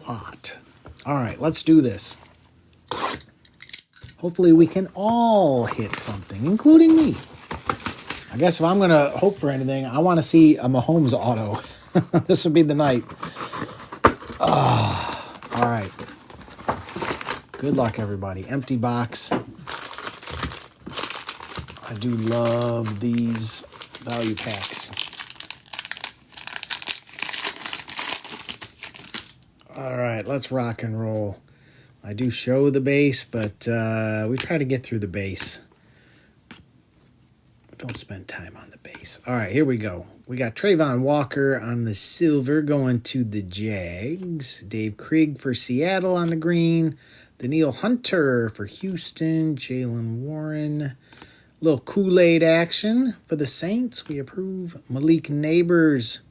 pot. All right, let's do this. Hopefully we can all hit something, including me. I guess if I'm going to hope for anything, I want to see a Mahomes auto. This would be the night. All right. Good luck, everybody. Empty box. I do love these value packs. All right, let's rock and roll. I do show the base, but we try to get through the base. Don't spend time on the base. All right, here we go. We got Trayvon Walker on the silver going to the Jags. Dave Krieg for Seattle on the green. Daniil Hunter for Houston. Jalen Warren. Little Kool-Aid action for the Saints. We approve. Malik Neighbors.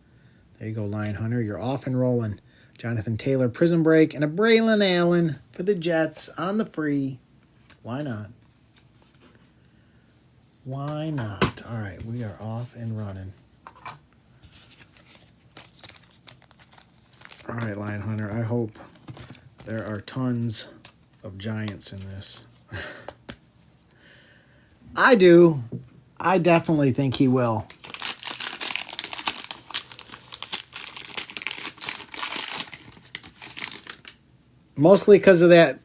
There you go, Lion Hunter. You're off and rolling. Jonathan Taylor, Prison Break. And a Braylon Allen for the Jets on the free. Why not? Why not? All right, we are off and running. All right, Lion Hunter, I hope there are tons of Giants in this. I do. I definitely think he will. Mostly because of that,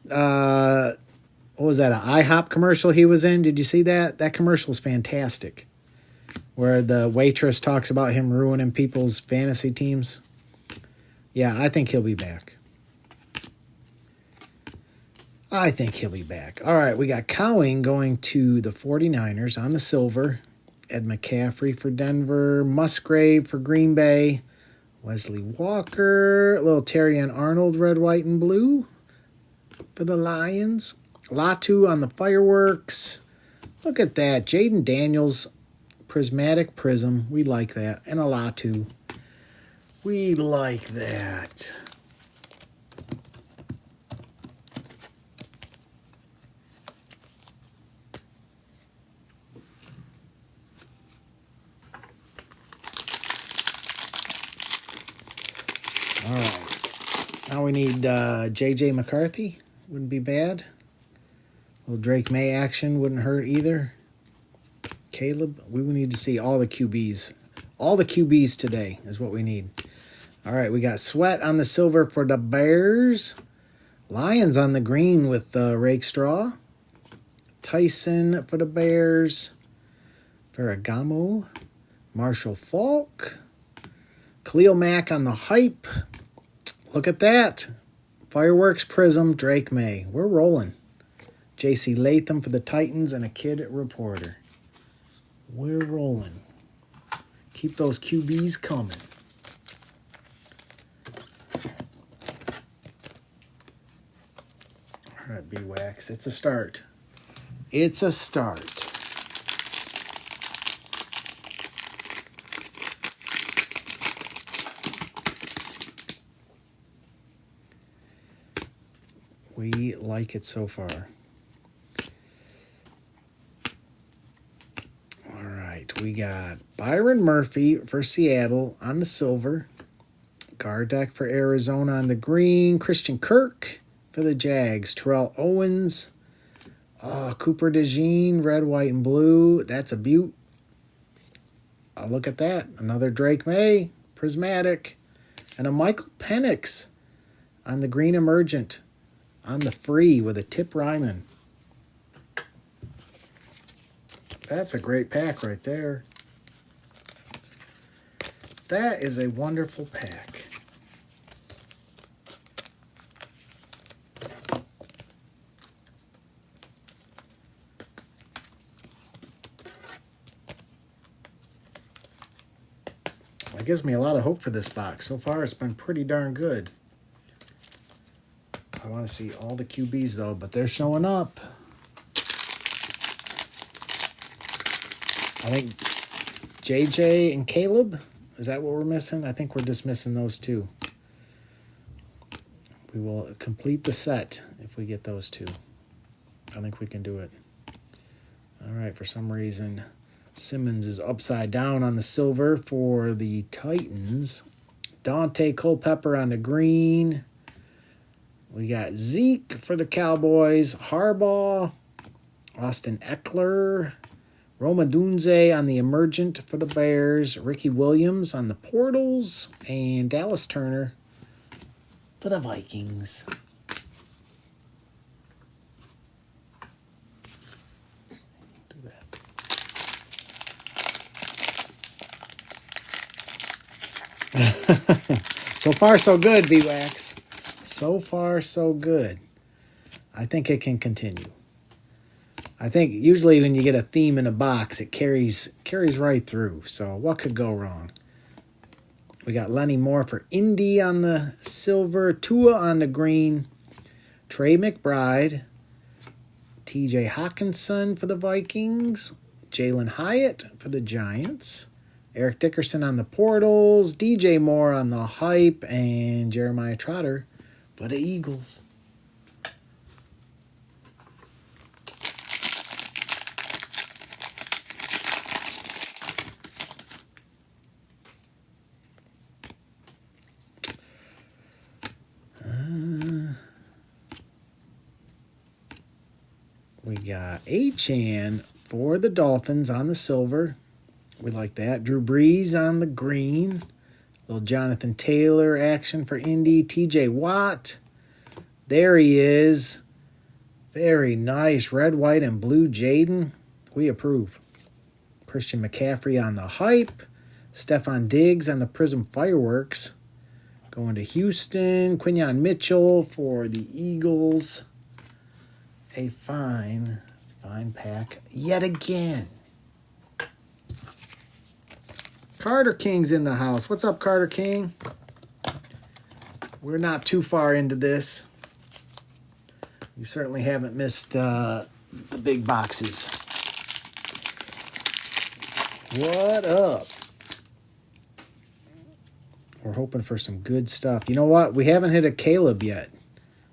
what was that, an IHOP commercial he was in? Did you see that? That commercial's fantastic. Where the waitress talks about him ruining people's fantasy teams. Yeah, I think he'll be back. I think he'll be back. All right, we got Cowing going to the 49ers on the silver. Ed McCaffrey for Denver. Musgrave for Green Bay. Wesley Walker. A little Terrion Arnold, red, white, and blue for the Lions. Latu on the fireworks. Look at that. Jaden Daniels, prismatic prism. We like that. And a Latu. We like that. All right. Now we need J.J. McCarthy. Wouldn't be bad. A little Drake May action wouldn't hurt either. Caleb. We would need to see all the QBs. All the QBs today is what we need. All right. We got Sweat on the silver for the Bears. Lions on the green with Rake Straw. Tyson for the Bears. Ferragamo. Marshall Falk. Khalil Mack on the hype. Look at that. Fireworks Prism, Drake May. We're rolling. J.C. Latham for the Titans and a kid reporter. We're rolling. Keep those QBs coming. All right, B-Wax. It's a start. It's a start. We like it so far. All right, we got Byron Murphy for Seattle on the silver. Gardeck for Arizona on the green. Christian Kirk for the Jags. Terrell Owens. Cooper DeJean, red, white, and blue. That's a beaut. Look at that. Another Drake May, prismatic. And a Michael Penix on the green emergent. On the free with a Tip Ryman. That's a great pack right there. That is a wonderful pack. That gives me a lot of hope for this box. So far, it's been pretty darn good. I want to see all the QBs, though, but they're showing up. I think JJ and Caleb, is that what we're missing? I think we're just missing those two. We will complete the set if we get those two. I think we can do it. All right, for some reason, Simmons is upside down on the silver for the Titans. Dante Culpepper on the green. We got Zeke for the Cowboys, Harbaugh, Austin Eckler, Roma Dunze on the Emergent for the Bears, Ricky Williams on the Portals, and Dallas Turner for the Vikings. So far, so good, B-Wax. So far, so good. I think it can continue. I think usually when you get a theme in a box, it carries right through. So what could go wrong? We got Lenny Moore for Indy on the silver, Tua on the green, Trey McBride, TJ Hawkinson for the Vikings, Jalen Hyatt for the Giants, Eric Dickerson on the Portals, DJ Moore on the Hype, and Jeremiah Trotter for the Eagles. We got Achan for the Dolphins on the silver. We like that. Drew Brees on the green. Little Jonathan Taylor action for Indy. TJ Watt. There he is. Very nice. Red, white, and blue Jaden. We approve. Christian McCaffrey on the Hype. Stephon Diggs on the Prism Fireworks. Going to Houston. Quinyon Mitchell for the Eagles. A fine pack yet again. Carter King's in the house. What's up, Carter King? We're not too far into this. You certainly haven't missed the big boxes. What up? We're hoping for some good stuff. You know what? We haven't hit a Caleb yet.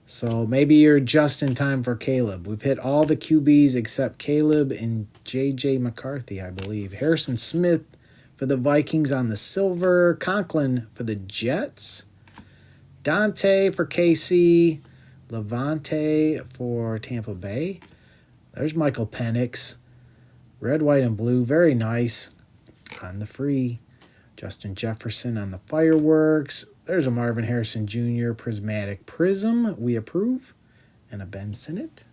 So maybe you're just in time for Caleb. We've hit all the QBs except Caleb and J.J. McCarthy, I believe. Harrison Smith for the Vikings on the silver. Conklin for the Jets. Dante for KC. Levante for Tampa Bay. There's Michael Penix. Red, white, and blue. Very nice on the free. Justin Jefferson on the fireworks. There's a Marvin Harrison Jr. Prismatic Prism. We approve. And a Ben Sinnott.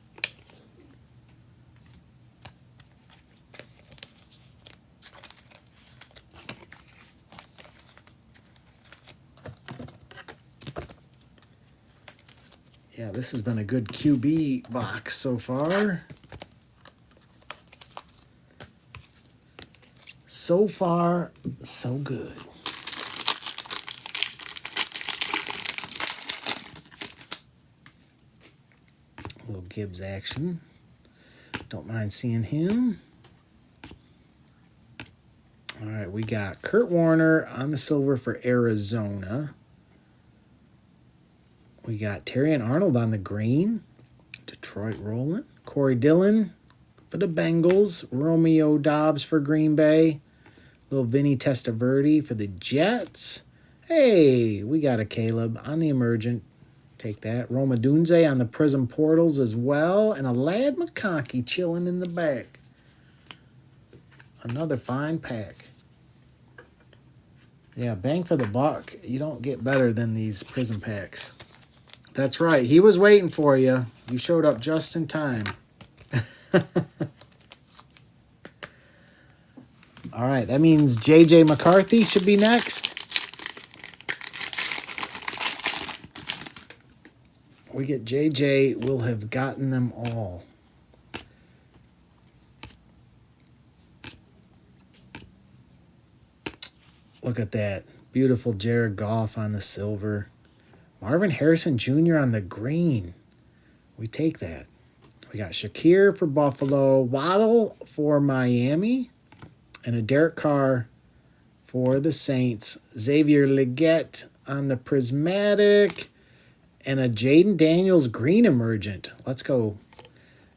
Yeah, this has been a good QB box so far. So far, so good. A little Gibbs action. Don't mind seeing him. All right, we got Kurt Warner on the silver for Arizona. We got Terrion Arnold on the green. Detroit rolling. Corey Dillon for the Bengals. Romeo Dobbs for Green Bay. Little Vinny Testaverde for the Jets. Hey, we got a Caleb on the Emergent. Take that. Roma Dunze on the Prism Portals as well. And a Lad McConkey chilling in the back. Another fine pack. Yeah, bang for the buck. You don't get better than these Prism packs. That's right. He was waiting for you. You showed up just in time. All right, that means J.J. McCarthy should be next. We get J.J., we'll have gotten them all. Look at that. Beautiful Jared Goff on the silver. Marvin Harrison Jr. on the green. We take that. We got Shakir for Buffalo, Waddle for Miami, and a Derek Carr for the Saints. Xavier Legette on the Prismatic, and a Jaden Daniels green emergent. Let's go.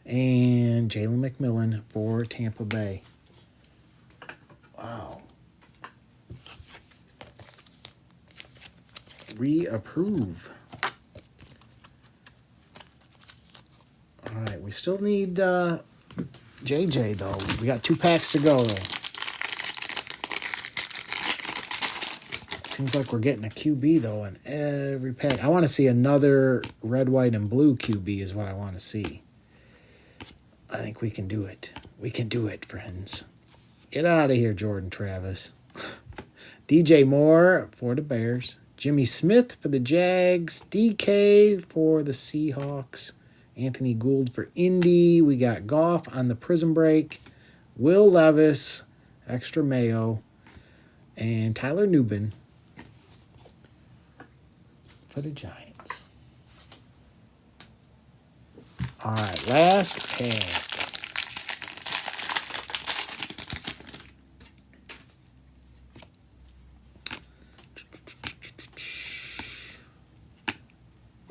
And Jalen McMillan for Tampa Bay. Wow. We approve. We still need JJ, though. We got 2 packs to go, though. Seems like we're getting a QB, though, in every pack. I want to see another red, white, and blue QB is what I want to see. I think we can do it. We can do it, friends. Get out of here, Jordan Travis. DJ Moore for the Bears. Jimmy Smith for the Jags. DK for the Seahawks. Anthony Gould for Indy. We got Goff on the prison break. Will Levis, extra mayo. And Tyler Nubin for the Giants. All right, last pack.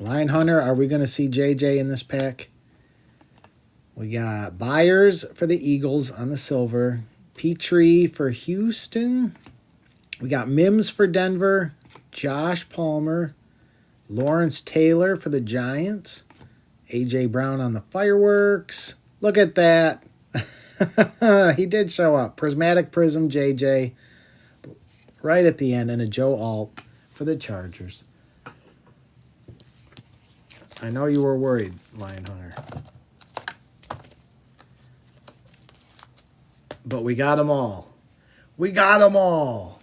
Lion Hunter, are we going to see JJ in this pack? We got Byers for the Eagles on the silver. Petrie for Houston. We got Mims for Denver. Josh Palmer. Lawrence Taylor for the Giants. A.J. Brown on the fireworks. Look at that. He did show up. Prismatic Prism JJ. Right at the end. And a Joe Alt for the Chargers. I know you were worried, Lion Hunter. But we got them all. We got them all.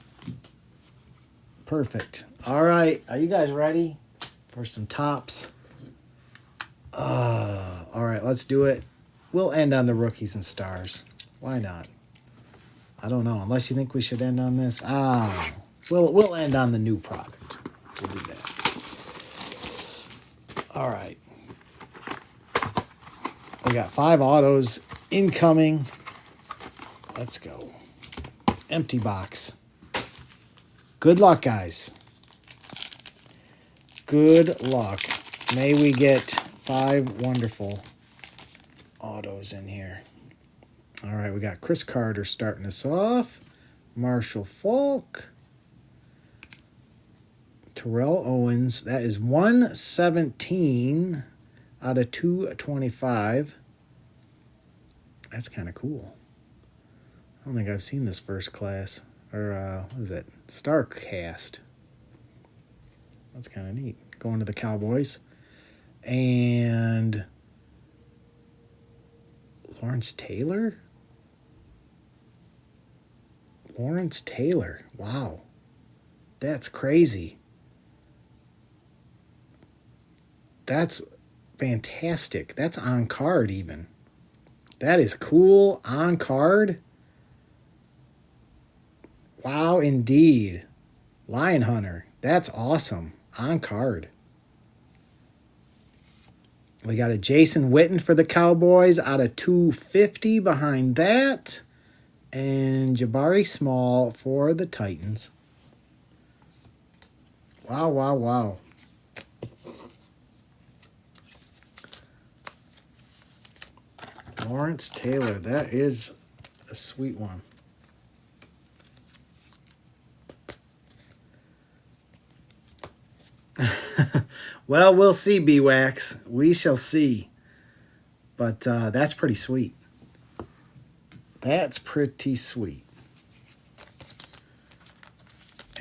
Perfect. All right. Are you guys ready for some tops? All right, let's do it. We'll end on the rookies and stars. Why not? I don't know. Unless you think we should end on this. We'll end on the new product. We'll do that. All right. We got 5 autos incoming. Let's go. Empty box. Good luck, guys. Good luck. May we get 5 wonderful autos in here. All right, we got Chris Carter starting us off. Marshall Faulk. Terrell Owens. That is 117 out of 225. That's kind of cool. I don't think I've seen this first class. Or, what is it? Starcast. That's kind of neat. Going to the Cowboys. And Lawrence Taylor? Lawrence Taylor. Wow. That's crazy. That's fantastic. That's on card even. That is cool. On card. Wow, indeed. Lion Hunter. That's awesome. On card. We got a Jason Witten for the Cowboys out of 250 behind that. And Jabari Small for the Titans. Wow, wow, wow. Lawrence Taylor. That is a sweet one. Well, we'll see, B-Wax. We shall see. But that's pretty sweet. That's pretty sweet.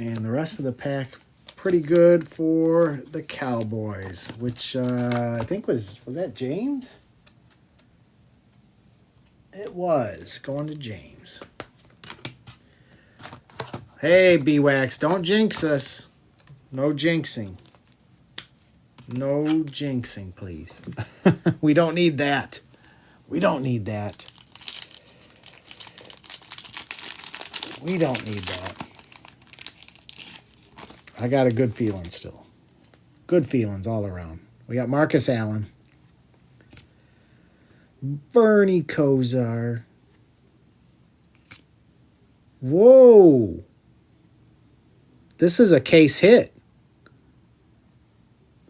And the rest of the pack, pretty good for the Cowboys, which I think was that James? It was. Going to James. Hey, B-Wax, don't jinx us. No jinxing. No jinxing, please. We don't need that. We don't need that. We don't need that. I got a good feeling still. Good feelings all around. We got Marcus Allen. Bernie Kosar. Whoa. This is a case hit.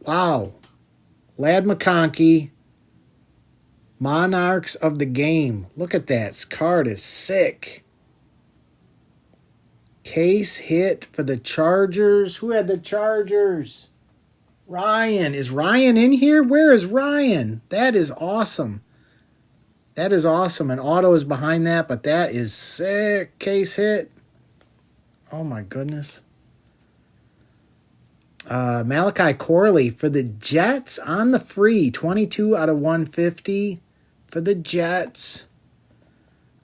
Wow. Lad McConkey. Monarchs of the Game. Look at that. This card is sick. Case hit for the Chargers. Who had the Chargers? Ryan. Is Ryan in here? Where is Ryan? That is awesome. That is awesome. An auto is behind that, but that is sick. Case hit. Oh, my goodness. Malachi Corley for the Jets on the free. 22 out of 150 for the Jets.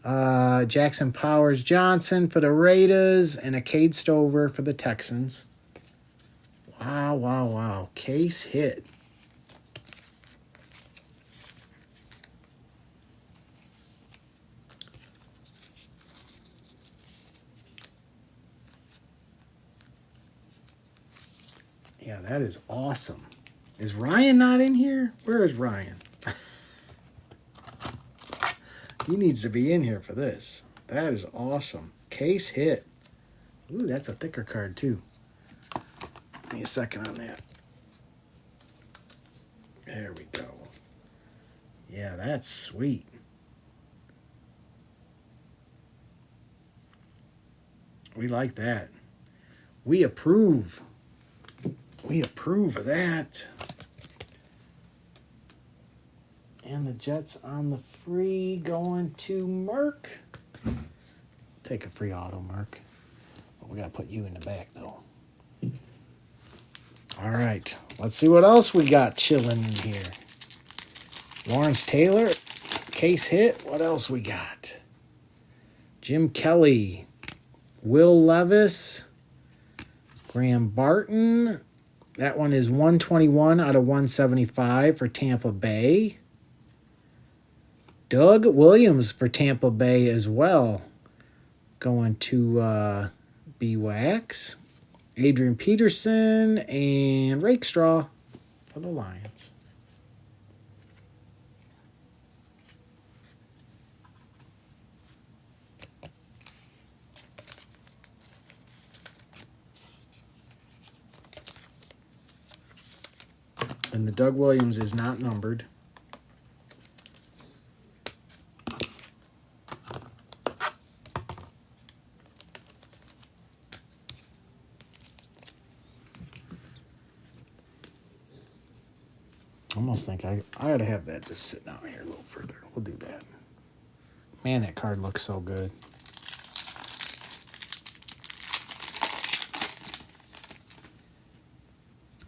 Jackson Powers Johnson for the Raiders. And a Cade Stover for the Texans. Wow, wow, wow. Case hit. Yeah, that is awesome. Is Ryan not in here? Where is Ryan? He needs to be in here for this. That is awesome. Case hit. Ooh, that's a thicker card, too. Give me a second on that. There we go. Yeah, that's sweet. We like that. We approve. We approve of that. And the Jets on the free going to Merck. Take a free auto, Merck. But we got to put you in the back, though. All right. Let's see what else we got chilling in here. Lawrence Taylor. Case hit. What else we got? Jim Kelly. Will Levis. Graham Barton. That one is 121 out of 175 for Tampa Bay. Doug Williams for Tampa Bay as well. Going to B-Wax. Adrian Peterson and Rakestraw for the Lions. And the Doug Williams is not numbered. I almost think I ought to have that just sitting out here a little further. We'll do that. Man, that card looks so good.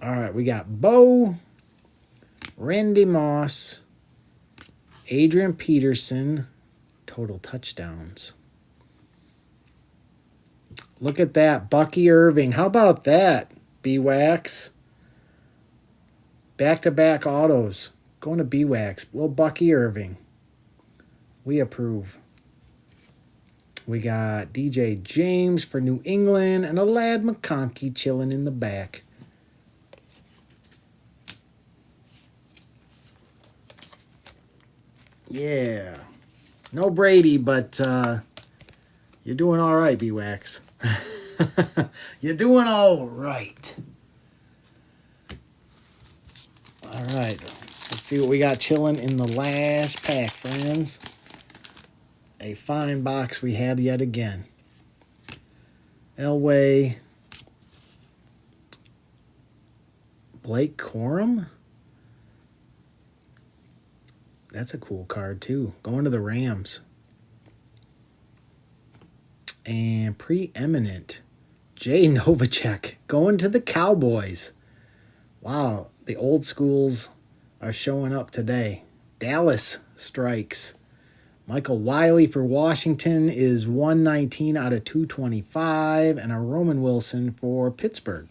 All right, we got Bo, Randy Moss, Adrian Peterson, total touchdowns. Look at that, Bucky Irving. How about that, B-Wax? Back-to-back autos. Going to B-Wax. Little Bucky Irving. We approve. We got DJ James for New England and a lad McConkey chilling in the back. Yeah. No Brady, but you're doing all right, B-Wax. You're doing all right. All right. Let's see what we got chilling in the last pack, friends. A fine box we had yet again. Elway. Blake Corum. That's a cool card, too. Going to the Rams. And Preeminent. Jay Novacek. Going to the Cowboys. Wow, the old schools are showing up today. Dallas strikes. Michael Wiley for Washington is 119 out of 225. And a Roman Wilson for Pittsburgh.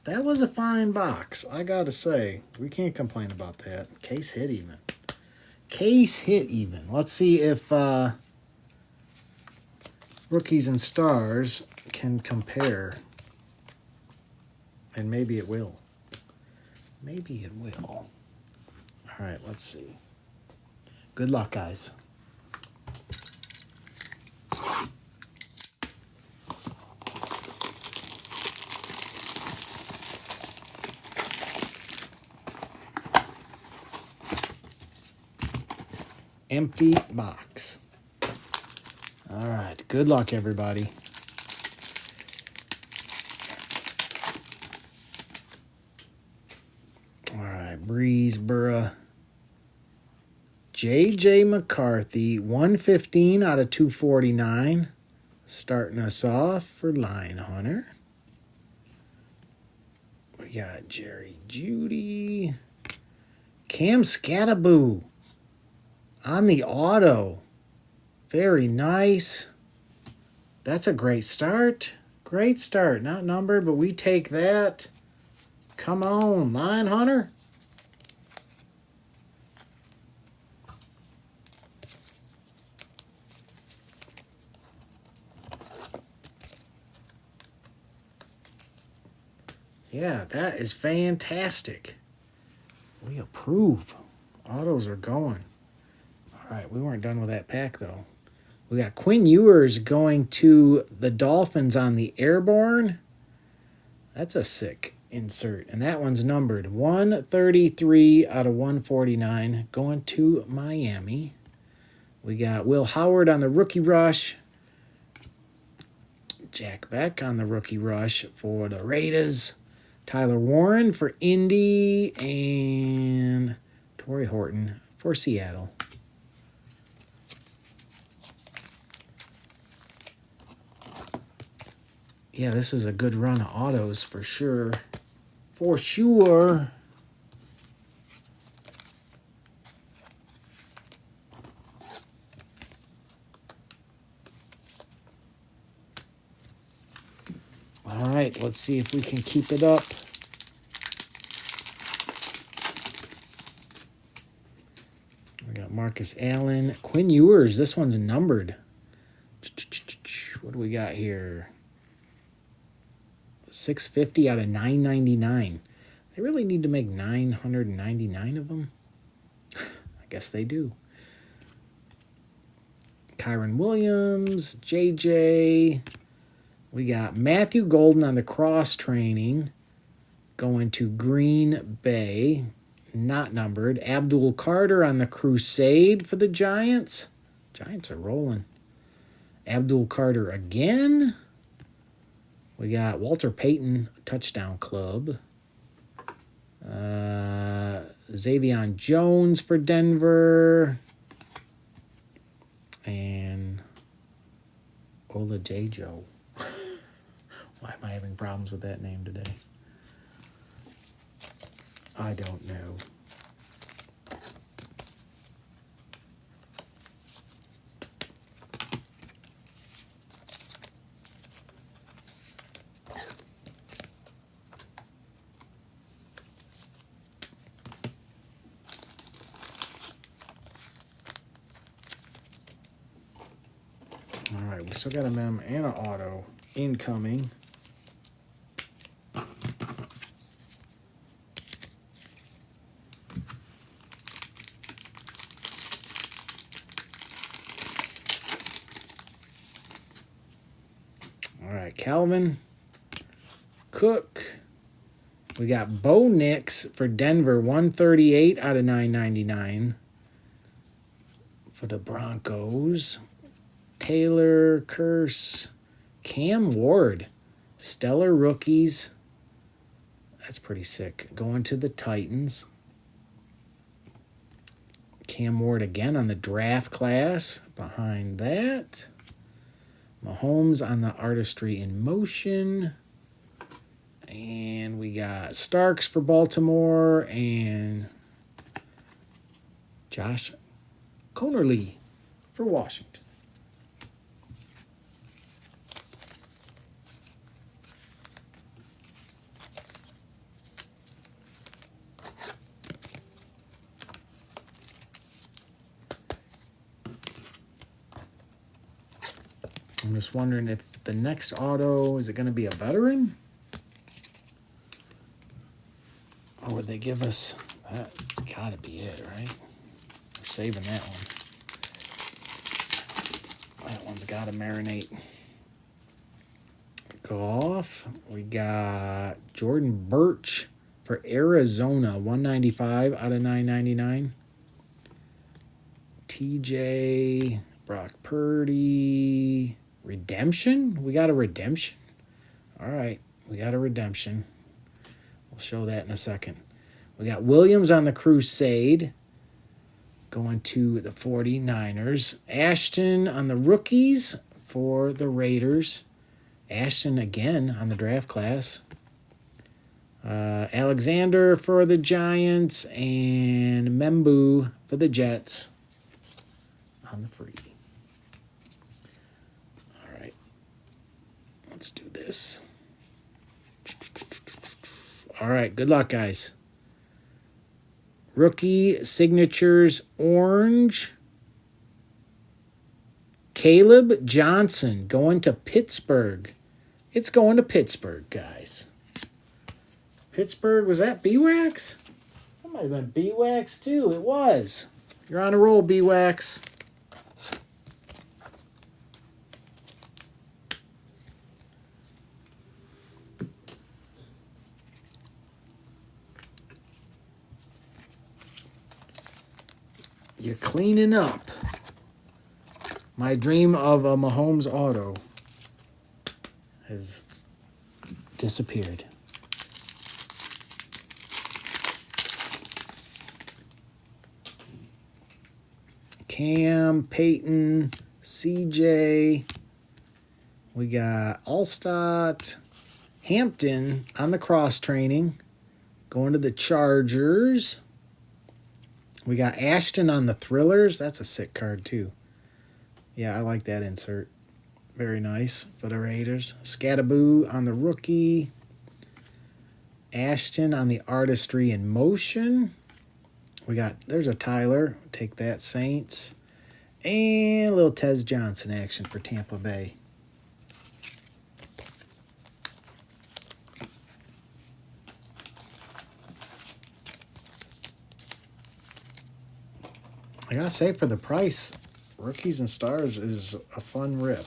That was a fine box, I gotta say. We can't complain about that. Case hit even. Case hit even. Let's see if Rookies and Stars can compare. And maybe it will. Maybe it will. All right, let's see. Good luck, guys. Empty box. All right. Good luck, everybody. All right. Breezeboro. J.J. McCarthy, 115 out of 249. Starting us off for Line Hunter. We got Jerry Judy. Cam Scattaboo on the auto. Very nice. That's a great start. Great start. Not numbered, but we take that. Come on, Line Hunter. Yeah, that is fantastic. We approve. Autos are going. All right, we weren't done with that pack, though. We got Quinn Ewers going to the Dolphins on the Airborne. That's a sick insert. And that one's numbered 133 out of 149 going to Miami. We got Will Howard on the Rookie Rush. Jack Beck on the Rookie Rush for the Raiders. Tyler Warren for Indy, and Torrey Horton for Seattle. Yeah, this is a good run of autos for sure. For sure. All right, let's see if we can keep it up. We got Marcus Allen. Quinn Ewers, this one's numbered. What do we got here? 650 out of 999. They really need to make 999 of them? I guess they do. Kyron Williams, JJ. We got Matthew Golden on the cross training going to Green Bay, not numbered. Abdul Carter on the Crusade for the Giants. Giants are rolling. Abdul Carter again. We got Walter Payton, touchdown club. Xavion Jones for Denver. And Ola J. Joe. Why am I having problems with that name today? I don't know. All right, we still got a mem and an auto incoming. All right, Calvin Cook. We got Bo Nix for Denver, 138 out of 999 for the Broncos. Taylor Curse, Cam Ward, stellar rookies. That's pretty sick. Going to the Titans. Cam Ward again on the draft class. Behind that, Mahomes on the artistry in motion. And we got Starks for Baltimore and Josh Conerly for Washington. I'm just wondering if the next auto, is it going to be a veteran? Or would they give us, that's got to be it, right? Or saving that one. That one's got to marinate. Golf. We got Jordan Birch for Arizona, 195 out of 999. TJ, Brock Purdy, redemption? We got a redemption? All right, we got a redemption. We'll show that in a second. We got Williams on the Crusade, going to the 49ers. Ashton on the rookies for the Raiders. Ashton again on the draft class. Alexander for the Giants, and Membu for the Jets on the free. All right, let's do this. All right, good luck, guys. Rookie signatures orange. Caleb Johnson going to Pittsburgh. It's going to Pittsburgh, guys. Pittsburgh, was that B-Wax? That might have been B-Wax, too. It was. You're on a roll, B-Wax. You're cleaning up. My dream of a Mahomes auto has disappeared. Cam, Peyton, CJ. We got Allstott, Hampton on the cross training, going to the Chargers. We got Ashton on the Thrillers. That's a sick card, too. Yeah, I like that insert. Very nice for the Raiders. Scattaboo on the rookie. Ashton on the Artistry in Motion. There's a Tyler. Take that, Saints. And a little Tez Johnson action for Tampa Bay. I gotta say, for the price, Rookies and Stars is a fun rip.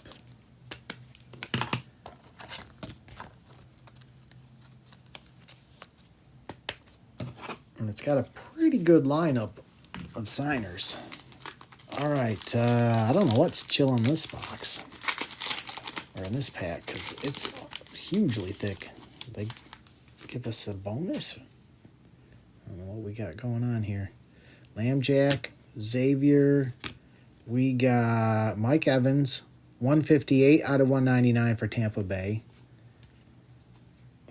And it's got a pretty good lineup of signers. All right, I don't know what's chilling in this box, or in this pack, because it's hugely thick. They give us a bonus? I don't know what we got going on here. Lambjack, Xavier. We got Mike Evans, 158 out of 199 for Tampa Bay.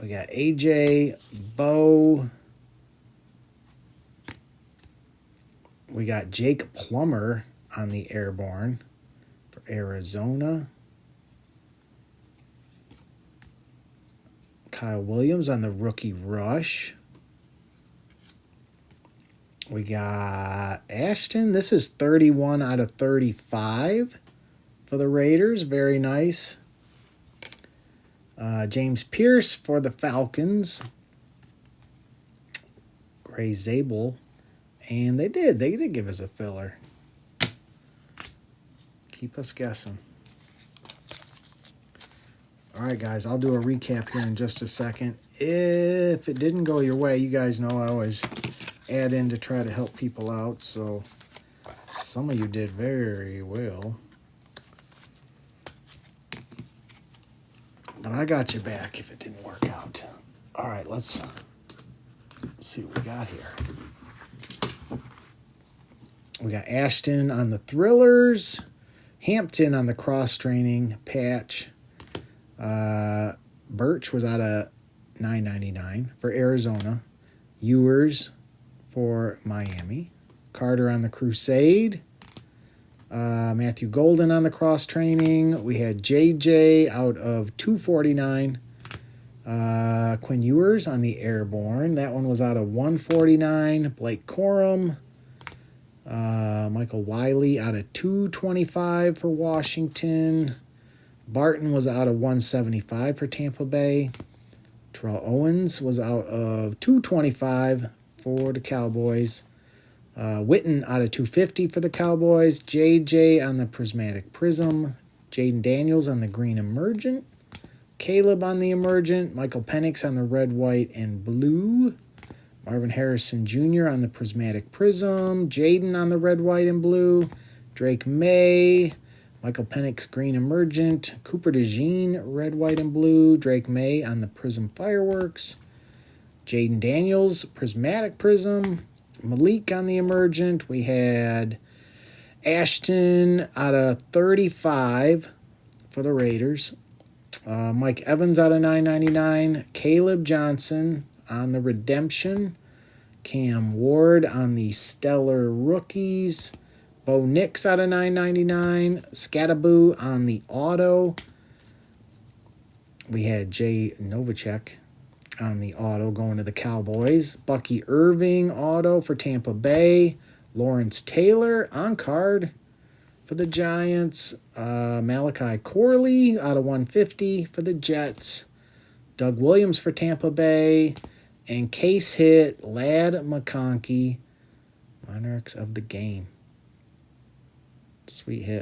We got AJ, Bo. We got Jake Plummer on the Airborne for Arizona. Kyle Williams on the Rookie Rush. We got Ashton. This is 31 out of 35 for the Raiders. Very nice. James Pierce for the Falcons. Gray Zabel. And they did give us a filler. Keep us guessing. All right, guys, I'll do a recap here in just a second. If it didn't go your way, you guys know I always add in to try to help people out. So some of you did very well. But I got you back if it didn't work out. All right, let's see what we got here. We got Ashton on the Thrillers, Hampton on the cross-training patch. Birch was out of $9.99 for Arizona. Ewers for Miami. Carter on the Crusade. Matthew Golden on the cross-training. We had JJ out of $249. Quinn Ewers on the Airborne. That one was out of $149. Blake Corum. Michael Wiley out of $225 for Washington. Barton was out of $175 for Tampa Bay. Terrell Owens was out of $225 for the Cowboys. Witten out of 250 for the Cowboys. JJ on the Prismatic Prism. Jaden Daniels on the Green Emergent. Caleb on the Emergent. Michael Penix on the Red, White, and Blue. Marvin Harrison Jr. on the Prismatic Prism. Jaden on the Red, White, and Blue. Drake May. Michael Penix Green Emergent. Cooper DeJean Red, White, and Blue. Drake May on the Prism Fireworks. Jaden Daniels Prismatic Prism. Malik on the Emergent. We had Ashton out of 35 for the Raiders. Mike Evans out of 999. Caleb Johnson on the Redemption. Cam Ward on the Stellar Rookies. Bo Nix out of 999. Scataboo on the Auto. We had Jay Novacek on the Auto going to the Cowboys. Bucky Irving Auto for Tampa Bay. Lawrence Taylor on card for the Giants. Malachi Corley out of 150 for the Jets. Doug Williams for Tampa Bay. And case hit Lad McConkey, Monarchs of the Game. Sweet hit.